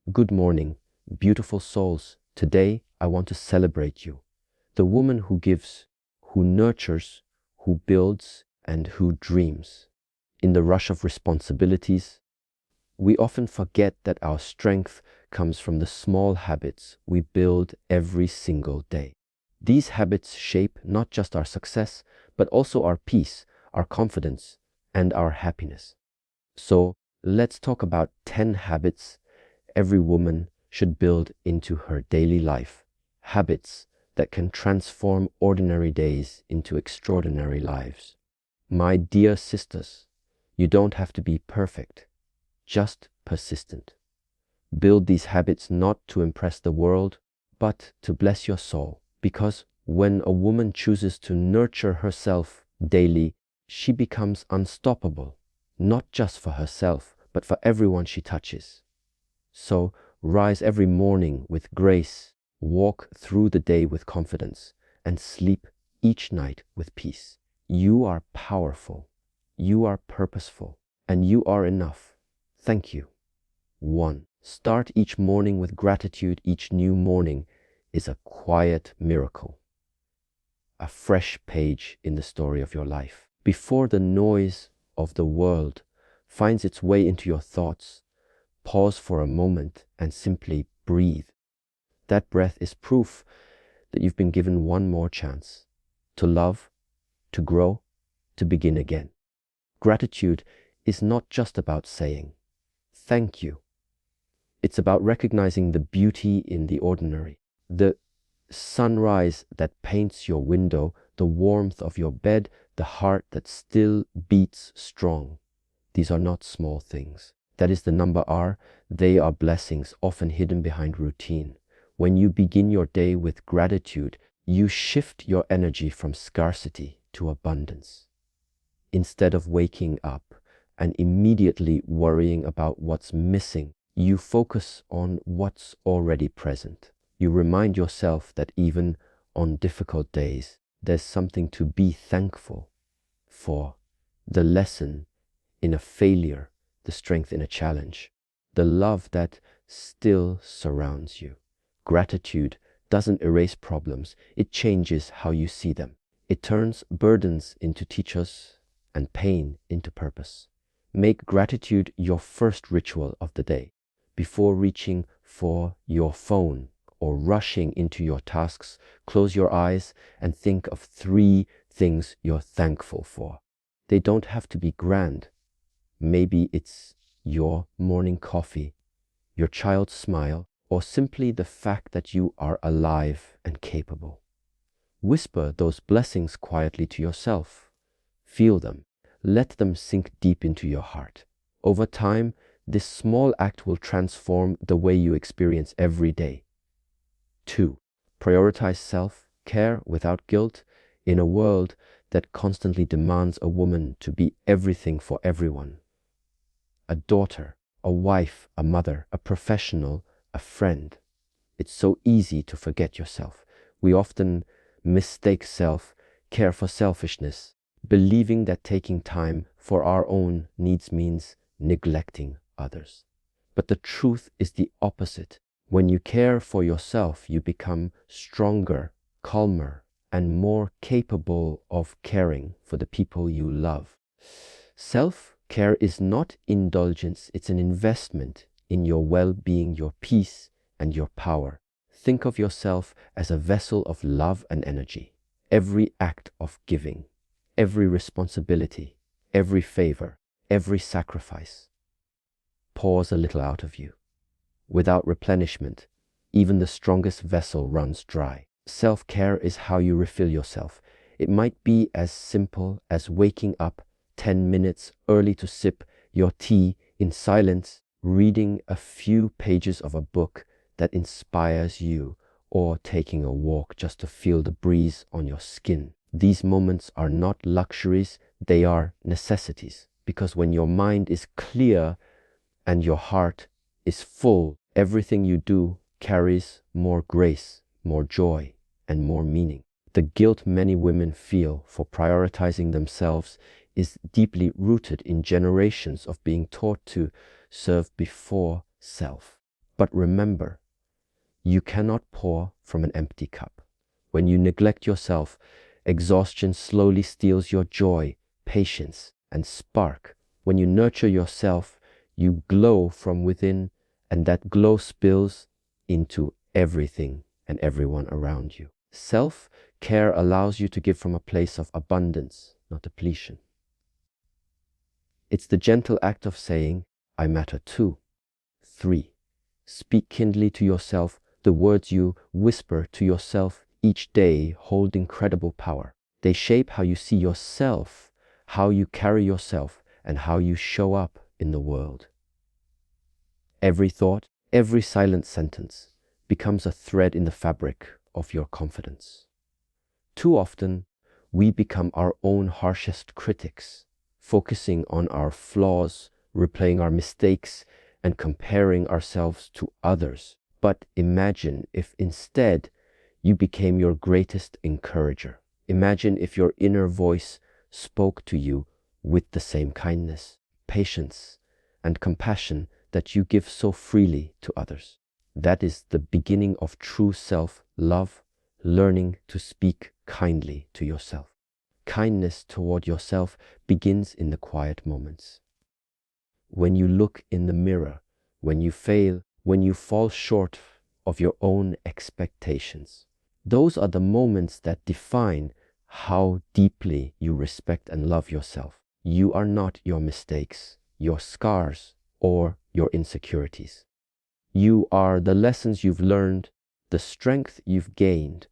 Good morning, beautiful souls. Today I want to celebrate you. The woman who gives, who nurtures, who builds, and who dreams. In the rush of responsibilities, we often forget that our strength comes from the small habits we build every single day. These habits shape not just our success, but also our peace, our confidence, and our happiness. So let's talk about 10 habits every woman should build into her daily life. Habits that can transform ordinary days into extraordinary lives. My dear sisters, you don't have to be perfect, just persistent. Build these habits not to impress the world, but to bless your soul. Because when a woman chooses to nurture herself daily, she becomes unstoppable, not just for herself, but for everyone she touches. So rise every morning with grace, walk through the day with confidence, and sleep each night with peace. You are powerful, you are purposeful, and you are enough. Thank you. 1. Start each morning with gratitude. Each new morning is a quiet miracle, a fresh page in the story of your life. Before the noise of the world finds its way into your thoughts, pause for a moment and simply breathe. That breath is proof that you've been given one more chance to love, to grow, to begin again. Gratitude is not just about saying thank you. It's about recognizing the beauty in the ordinary. The sunrise that paints your window, the warmth of your bed, the heart that still beats strong. These are not small things. That is the number R. They are blessings often hidden behind routine. When you begin your day with gratitude, you shift your energy from scarcity to abundance. Instead of waking up and immediately worrying about what's missing, you focus on what's already present. You remind yourself that even on difficult days, there's something to be thankful for. The lesson in a failure, the strength in a challenge, the love that still surrounds you. Gratitude doesn't erase problems, it changes how you see them. It turns burdens into teachers and pain into purpose. Make gratitude your first ritual of the day. Before reaching for your phone or rushing into your tasks, close your eyes and think of 3 things you're thankful for. They don't have to be grand. Maybe it's your morning coffee, your child's smile, or simply the fact that you are alive and capable. Whisper those blessings quietly to yourself. Feel them. Let them sink deep into your heart. Over time, this small act will transform the way you experience every day. 2. Prioritize self-care without guilt. In a world that constantly demands a woman to be everything for everyone. A daughter, a wife, a mother, a professional, a friend. It's so easy to forget yourself. We often mistake self-care for selfishness, believing that taking time for our own needs means neglecting others. But the truth is the opposite. When you care for yourself, you become stronger, calmer, and more capable of caring for the people you love. Self-care is not indulgence, it's an investment in your well-being, your peace, and your power. Think of yourself as a vessel of love and energy. Every act of giving, every responsibility, every favor, every sacrifice pours a little out of you. Without replenishment, even the strongest vessel runs dry. Self-care is how you refill yourself. It might be as simple as waking up 10 minutes early to sip your tea in silence, reading a few pages of a book that inspires you, or taking a walk just to feel the breeze on your skin. These moments are not luxuries, they are necessities. Because when your mind is clear and your heart is full, everything you do carries more grace, more joy, and more meaning. The guilt many women feel for prioritizing themselves is deeply rooted in generations of being taught to serve before self. But remember, you cannot pour from an empty cup. When you neglect yourself, exhaustion slowly steals your joy, patience, and spark. When you nurture yourself, you glow from within, and that glow spills into everything and everyone around you. Self-care allows you to give from a place of abundance, not depletion. It's the gentle act of saying, I matter too. 3. Speak kindly to yourself. The words you whisper to yourself each day hold incredible power. They shape how you see yourself, how you carry yourself, and how you show up in the world. Every thought, every silent sentence becomes a thread in the fabric of your confidence. Too often, we become our own harshest critics, focusing on our flaws, replaying our mistakes, and comparing ourselves to others. But imagine if instead you became your greatest encourager. Imagine if your inner voice spoke to you with the same kindness, patience, and compassion that you give so freely to others. That is the beginning of true self-love, learning to speak kindly to yourself. Kindness toward yourself begins in the quiet moments. When you look in the mirror, when you fail, when you fall short of your own expectations. Those are the moments that define how deeply you respect and love yourself. You are not your mistakes, your scars, or your insecurities. You are the lessons you've learned, the strength you've gained,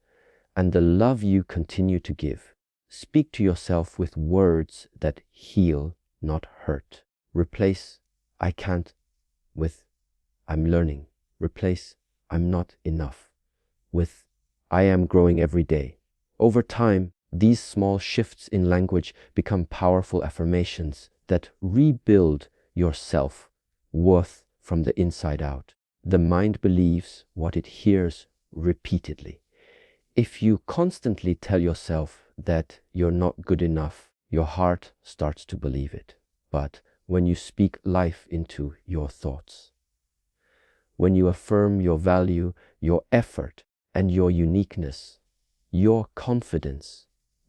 and the love you continue to give. Speak to yourself with words that heal, not hurt. Replace I can't with I'm learning. Replace I'm not enough with I am growing every day. Over time, these small shifts in language become powerful affirmations that rebuild your self-worth from the inside out. The mind believes what it hears repeatedly. If you constantly tell yourself that you're not good enough, your heart starts to believe it. But when you speak life into your thoughts, when you affirm your value, your effort, and your uniqueness, your confidence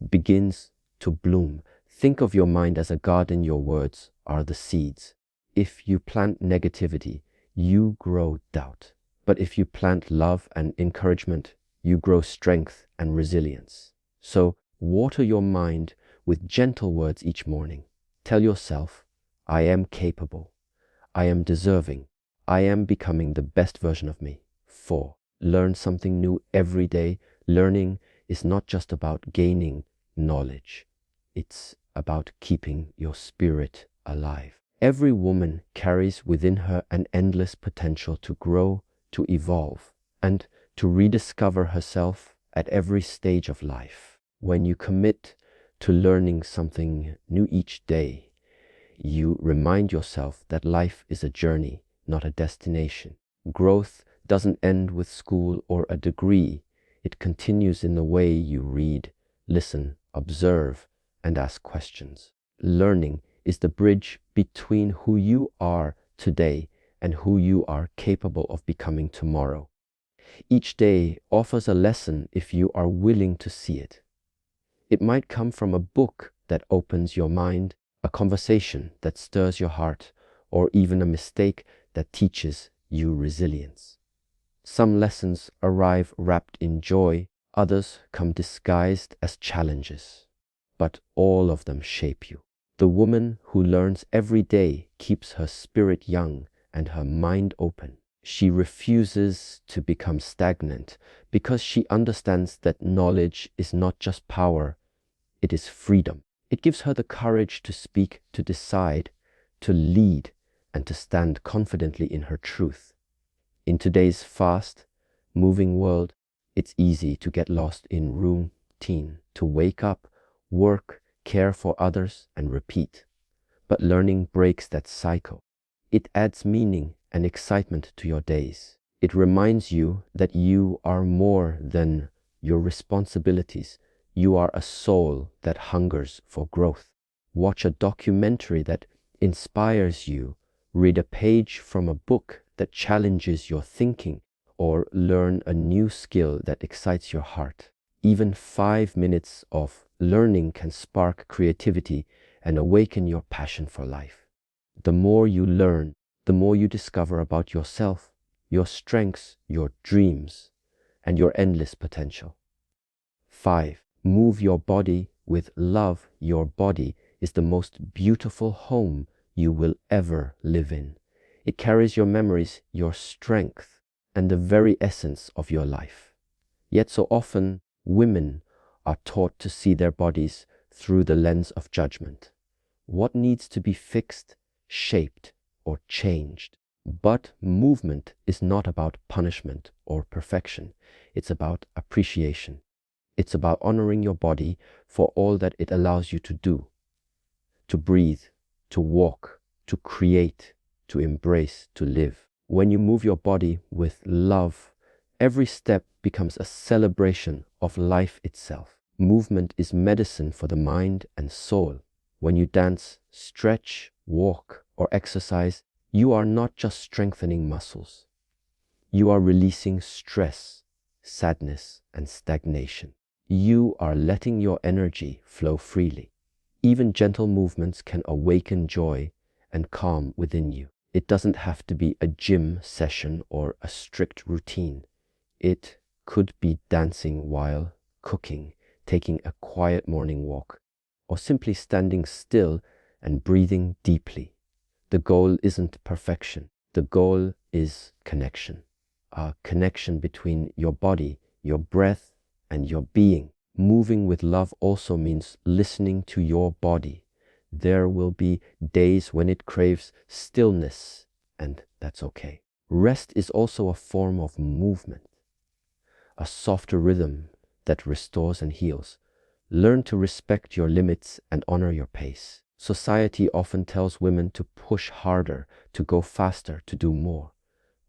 begins to bloom. Think of your mind as a garden. Your words are the seeds. If you plant negativity, you grow doubt. But if you plant love and encouragement, you grow strength and resilience. So water your mind with gentle words each morning. Tell yourself, I am capable. I am deserving. I am becoming the best version of me. 4. Learn something new every day. Learning is not just about gaining knowledge. It's about keeping your spirit alive. Every woman carries within her an endless potential to grow, to evolve, and to rediscover herself at every stage of life. When you commit to learning something new each day, you remind yourself that life is a journey, not a destination. Growth doesn't end with school or a degree. It continues in the way you read, listen, observe, and ask questions. Learning is the bridge between who you are today and who you are capable of becoming tomorrow. Each day offers a lesson if you are willing to see it. It might come from a book that opens your mind, a conversation that stirs your heart, or even a mistake that teaches you resilience. Some lessons arrive wrapped in joy, others come disguised as challenges, but all of them shape you. The woman who learns every day keeps her spirit young and her mind open. She refuses to become stagnant because she understands that knowledge is not just power, it is freedom. It gives her the courage to speak, to decide, to lead, and to stand confidently in her truth. In today's fast, moving world, it's easy to get lost in routine, to wake up, work, care for others, and repeat. But learning breaks that cycle. It adds meaning and excitement to your days. It reminds you that you are more than your responsibilities. You are a soul that hungers for growth. Watch a documentary that inspires you Read a page from a book that challenges your thinking, or learn a new skill that excites your heart. Even 5 minutes of learning can spark creativity and awaken your passion for life. The more you learn, the more you discover about yourself, your strengths, your dreams, and your endless potential. 5. Move your body with love. Your body is the most beautiful home you will ever live in. It carries your memories, your strength, and the very essence of your life. Yet so often, women are taught to see their bodies through the lens of judgment. What needs to be fixed, shaped, or changed? But movement is not about punishment or perfection. It's about appreciation. It's about honoring your body for all that it allows you to do, to breathe, to walk, to create, to embrace, to live. When you move your body with love, every step becomes a celebration of life itself. Movement is medicine for the mind and soul. When you dance, stretch, walk, or exercise, you are not just strengthening muscles. You are releasing stress, sadness, and stagnation. You are letting your energy flow freely. Even gentle movements can awaken joy and calm within you. It doesn't have to be a gym session or a strict routine. It could be dancing while cooking, taking a quiet morning walk, or simply standing still and breathing deeply. The goal isn't perfection. The goal is connection. A connection between your body, your breath, and your being. Moving with love also means listening to your body. There will be days when it craves stillness, and that's okay. Rest is also a form of movement, a softer rhythm that restores and heals. Learn to respect your limits and honor your pace. Society often tells women to push harder, to go faster, to do more.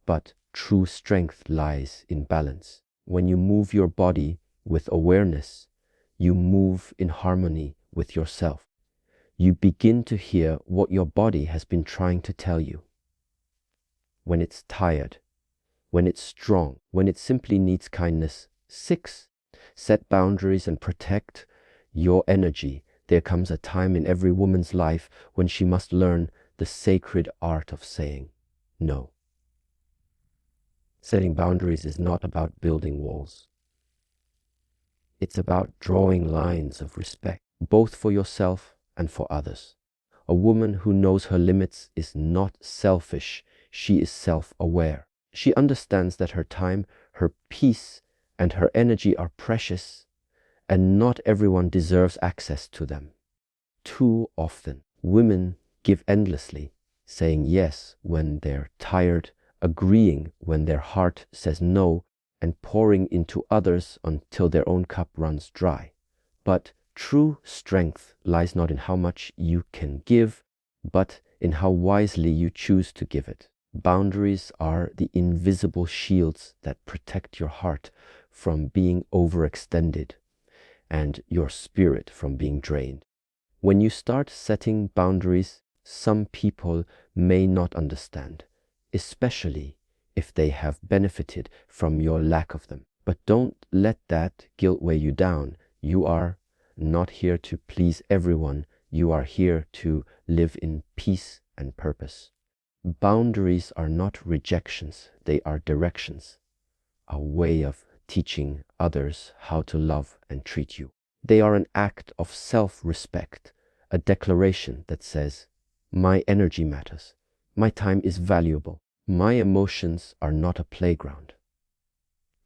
But true strength lies in balance. When you move your body with awareness, you move in harmony with yourself. You begin to hear what your body has been trying to tell you. When it's tired, when it's strong, when it simply needs kindness. 6. Set boundaries and protect your energy. There comes a time in every woman's life when she must learn the sacred art of saying no. Setting boundaries is not about building walls. It's about drawing lines of respect, both for yourself and for others. A woman who knows her limits is not selfish. She is self-aware. She understands that her time, her peace, and her energy are precious, and not everyone deserves access to them. Too often, women give endlessly, saying yes when they're tired, agreeing when their heart says no, and pouring into others until their own cup runs dry. But true strength lies not in how much you can give, but in how wisely you choose to give it. Boundaries are the invisible shields that protect your heart from being overextended and your spirit from being drained. When you start setting boundaries, some people may not understand, especially if they have benefited from your lack of them. But don't let that guilt weigh you down. You are not here to please everyone. You are here to live in peace and purpose. Boundaries are not rejections, they are directions, a way of teaching others how to love and treat you. They are an act of self-respect, a declaration that says, my energy matters, my time is valuable, my emotions are not a playground.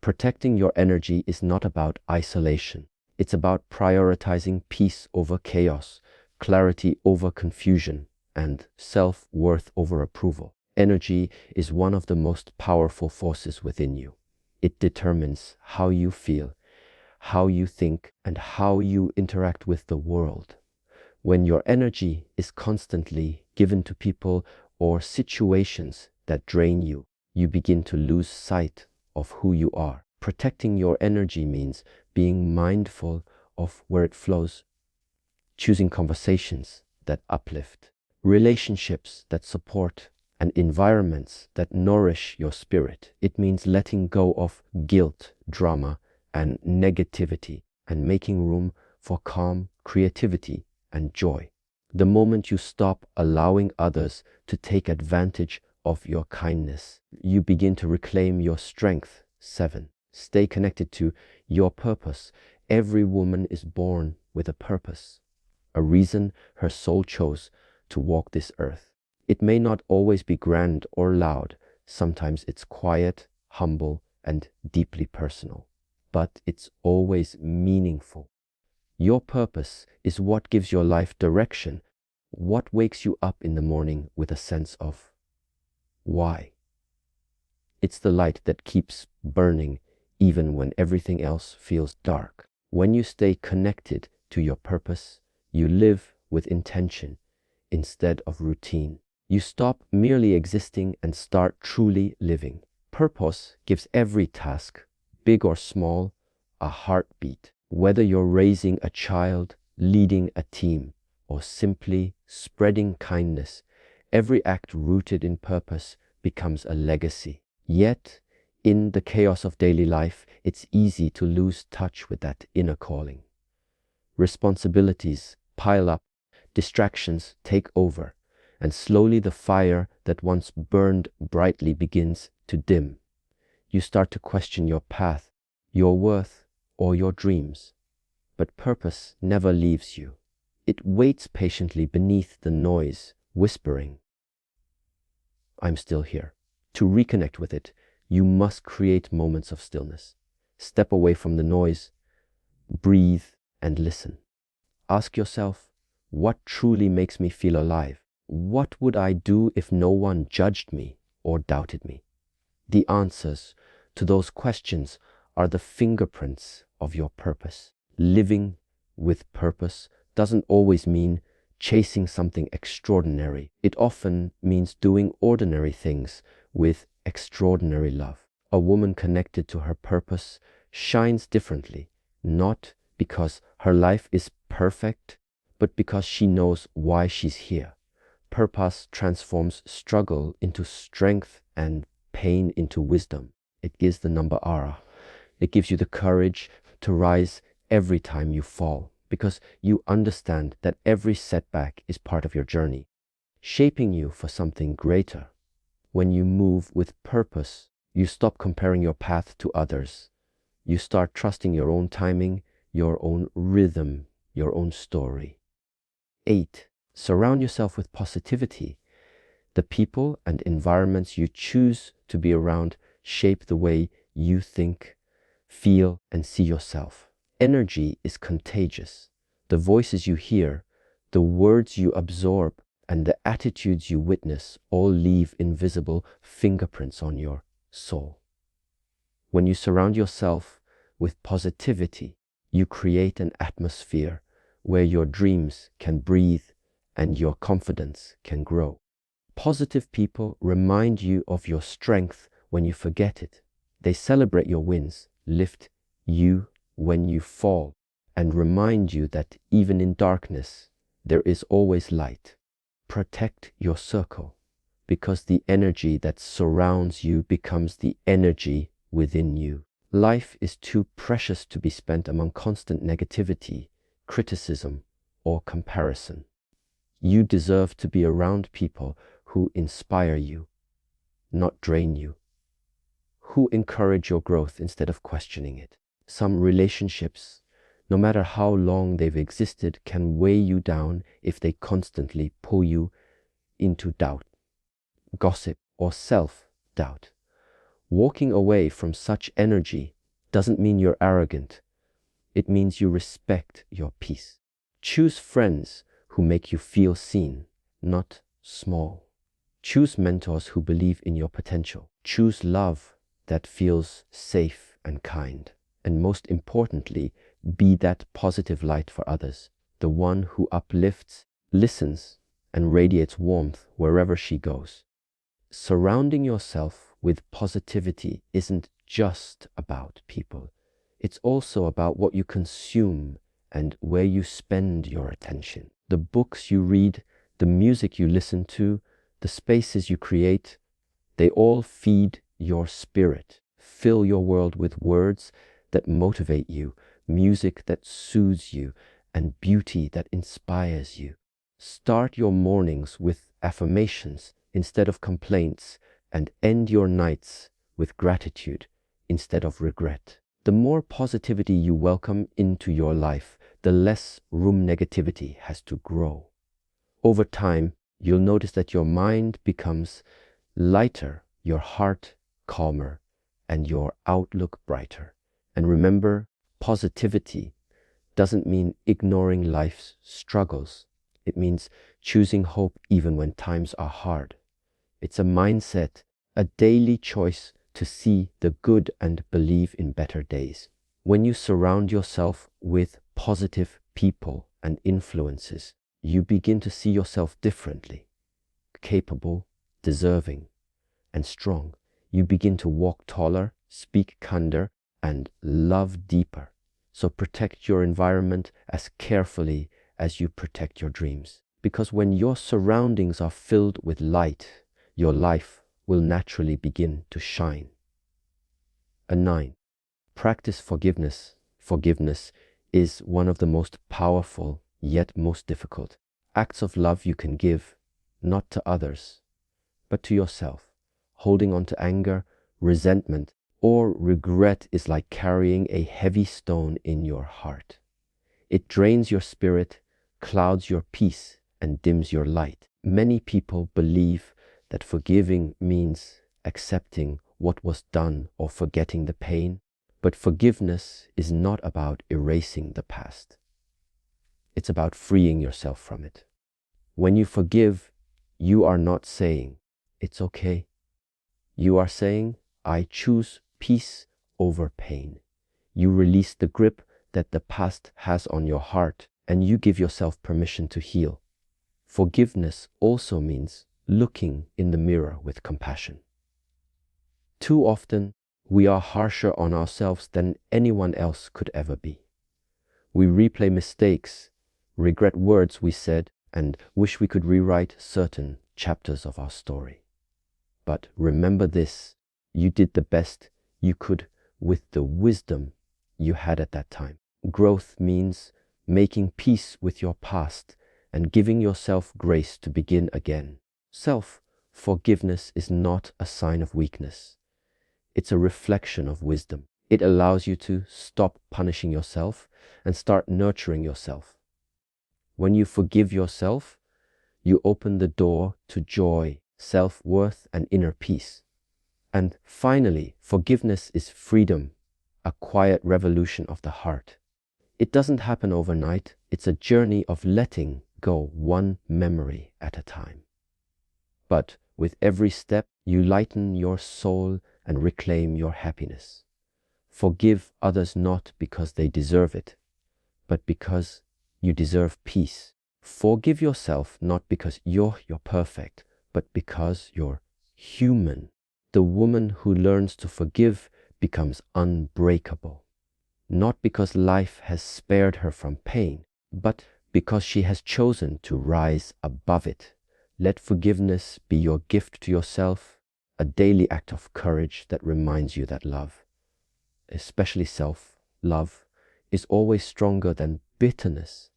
Protecting your energy is not about isolation. It's about prioritizing peace over chaos, clarity over confusion, and self-worth over approval. Energy is one of the most powerful forces within you. It determines how you feel, how you think, and how you interact with the world. When your energy is constantly given to people or situations that drain you, you begin to lose sight of who you are. Protecting your energy means being mindful of where it flows, choosing conversations that uplift, relationships that support, and environments that nourish your spirit. It means letting go of guilt, drama, and negativity and making room for calm, creativity, and joy. The moment you stop allowing others to take advantage of your kindness, you begin to reclaim your strength. 7. Stay connected to your purpose. Every woman is born with a purpose, a reason her soul chose to walk this earth. It may not always be grand or loud. Sometimes it's quiet, humble, and deeply personal. But it's always meaningful. Your purpose is what gives your life direction, what wakes you up in the morning with a sense of why. It's the light that keeps burning even when everything else feels dark. When you stay connected to your purpose, you live with intention instead of routine. You stop merely existing and start truly living. Purpose gives every task, big or small, a heartbeat. Whether you're raising a child, leading a team, or simply spreading kindness, every act rooted in purpose becomes a legacy. Yet, in the chaos of daily life, it's easy to lose touch with that inner calling. Responsibilities pile up, distractions take over, and slowly the fire that once burned brightly begins to dim. You start to question your path, your worth, or your dreams. But purpose never leaves you. It waits patiently beneath the noise, whispering, "I'm still here." To reconnect with it, you must create moments of stillness. Step away from the noise, breathe, and listen. Ask yourself, what truly makes me feel alive? What would I do if no one judged me or doubted me? The answers to those questions are the fingerprints of your purpose. Living with purpose doesn't always mean chasing something extraordinary. It often means doing ordinary things with extraordinary love. A woman connected to her purpose shines differently, not because her life is perfect, but because she knows why she's here. Purpose transforms struggle into strength and pain into wisdom. It gives the number Ara. It gives you the courage to rise every time you fall, because you understand that every setback is part of your journey, shaping you for something greater. When you move with purpose, you stop comparing your path to others. You start trusting your own timing, your own rhythm, your own story. 8. Surround yourself with positivity. The people and environments you choose to be around shape the way you think, feel, and see yourself. Energy is contagious. The voices you hear, the words you absorb, and the attitudes you witness all leave invisible fingerprints on your soul. When you surround yourself with positivity, you create an atmosphere where your dreams can breathe and your confidence can grow. Positive people remind you of your strength when you forget it. They celebrate your wins, lift you when you fall, and remind you that even in darkness, there is always light. Protect your circle, because the energy that surrounds you becomes the energy within you. Life is too precious to be spent among constant negativity, criticism, or comparison. You deserve to be around people who inspire you, not drain you, who encourage your growth instead of questioning it. Some relationships, no matter how long they've existed, can weigh you down if they constantly pull you into doubt, gossip, or self-doubt. Walking away from such energy doesn't mean you're arrogant. It means you respect your peace. Choose friends who make you feel seen, not small. Choose mentors who believe in your potential. Choose love that feels safe and kind. And most importantly, be that positive light for others, the one who uplifts, listens, and radiates warmth wherever she goes. Surrounding yourself with positivity isn't just about people. It's also about what you consume and where you spend your attention. The books you read, the music you listen to, The spaces you create, they all feed your spirit. Fill your world with words that motivate you, music that soothes you, and beauty that inspires you. Start your mornings with affirmations instead of complaints, and end your nights with gratitude instead of regret. The more positivity you welcome into your life, the less room negativity has to grow. Over time, you'll notice that your mind becomes lighter, your heart calmer, and your outlook brighter. And remember, positivity doesn't mean ignoring life's struggles. It means choosing hope even when times are hard. It's a mindset, a daily choice to see the good and believe in better days. When you surround yourself with positive people and influences, you begin to see yourself differently, capable, deserving, and strong. You begin to walk taller, speak kinder, and love deeper. So protect your environment as carefully as you protect your dreams. Because when your surroundings are filled with light, your life will naturally begin to shine. 9. Practice forgiveness. Forgiveness is one of the most powerful, yet most difficult acts of love you can give, not to others, but to yourself. Holding on to anger, resentment, or regret is like carrying a heavy stone in your heart. It drains your spirit, clouds your peace, and dims your light. Many people believe that forgiving means accepting what was done or forgetting the pain, but forgiveness is not about erasing the past. It's about freeing yourself from it. When you forgive, you are not saying, "It's okay." You are saying, "I choose peace over pain." You release the grip that the past has on your heart, and you give yourself permission to heal. Forgiveness also means looking in the mirror with compassion. Too often, we are harsher on ourselves than anyone else could ever be. We replay mistakes, regret words we said, and wish we could rewrite certain chapters of our story. But remember this, you did the best you could with the wisdom you had at that time. Growth means making peace with your past and giving yourself grace to begin again. Self-forgiveness is not a sign of weakness. It's a reflection of wisdom. It allows you to stop punishing yourself and start nurturing yourself. When you forgive yourself, you open the door to joy, self-worth, and inner peace. And finally, forgiveness is freedom, a quiet revolution of the heart. It doesn't happen overnight. It's a journey of letting go one memory at a time. But with every step, you lighten your soul and reclaim your happiness. Forgive others not because they deserve it, but because you deserve peace. Forgive yourself not because you're perfect, but because you're human. The woman who learns to forgive becomes unbreakable, not because life has spared her from pain, but because she has chosen to rise above it. Let forgiveness be your gift to yourself, a daily act of courage that reminds you that love, especially self-love, is always stronger than bitterness.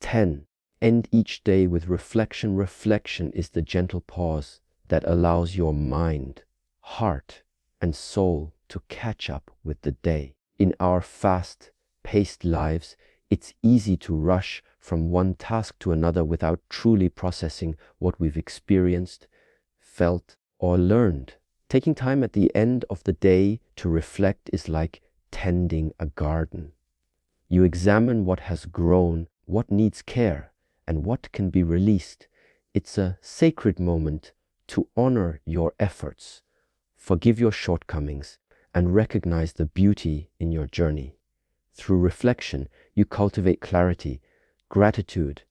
10. End each day with reflection. Reflection is the gentle pause that allows your mind, heart, and soul to catch up with the day. In our fast-paced lives, it's easy to rush from one task to another without truly processing what we've experienced, felt, or learned. Taking time at the end of the day to reflect is like tending a garden. You examine what has grown, what needs care, and what can be released. It's a sacred moment to honor your efforts, forgive your shortcomings, and recognize the beauty in your journey. Through reflection, you cultivate clarity, gratitude,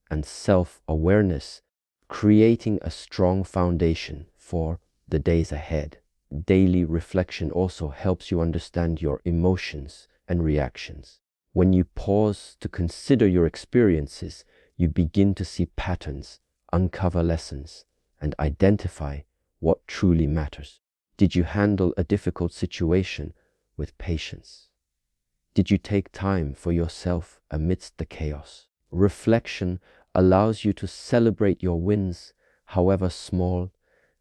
and self-awareness, creating a strong foundation for the days ahead. Daily reflection also helps you understand your emotions and reactions. When you pause to consider your experiences, you begin to see patterns, uncover lessons, and identify what truly matters. Did you handle a difficult situation with patience? Did you take time for yourself amidst the chaos? Reflection allows you to celebrate your wins, however small,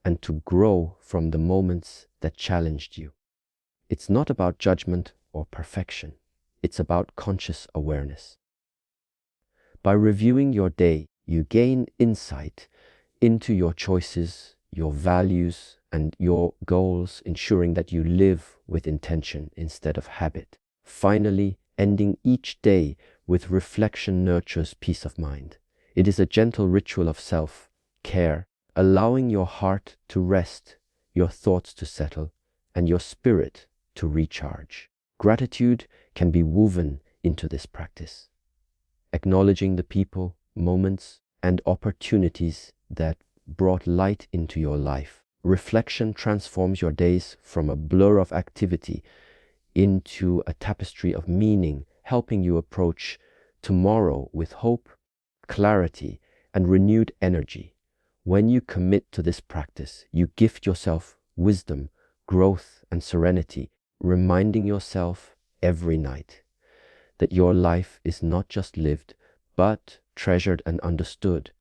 and to grow from the moments that challenged you. It's not about judgment or perfection. It's about conscious awareness. By reviewing your day, you gain insight into your choices, your values, and your goals, ensuring that you live with intention instead of habit. Finally, ending each day with reflection nurtures peace of mind. It is a gentle ritual of self-care, allowing your heart to rest, your thoughts to settle, and your spirit to recharge. Gratitude can be woven into this practice, acknowledging the people, moments, and opportunities that brought light into your life. Reflection transforms your days from a blur of activity into a tapestry of meaning, helping you approach tomorrow with hope, clarity, and renewed energy. When you commit to this practice, you gift yourself wisdom, growth, and serenity, reminding yourself every night that your life is not just lived, but treasured and understood,